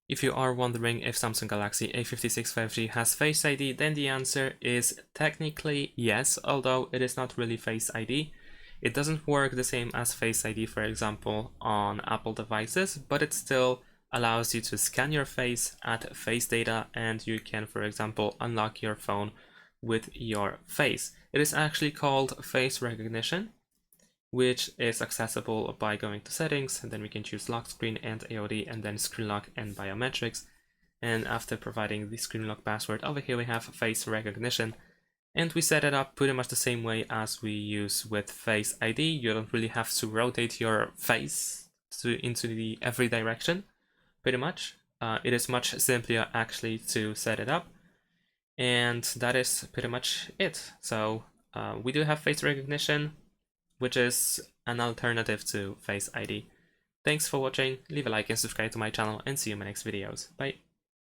If you are wondering if Samsung Galaxy A56 5G has Face ID, then the answer is technically yes, although it is not really Face ID. It doesn't work the same as Face ID, for example, on Apple devices, but it still allows you to scan your face at face data, and you can, for example, unlock your phone with your face. It is actually called face recognition, which is accessible by going to settings, and then we can choose lock screen and AOD, and then screen lock and biometrics. And after providing the screen lock password, over here we have face recognition, and we set it up pretty much the same way as we use with Face ID. You don't really have to rotate your face into every direction, pretty much. It is much simpler actually to set it up, and that is pretty much it. So we do have face recognition, which is an alternative to Face ID. Thanks for watching, leave a like and subscribe to my channel, and see you in my next videos. Bye!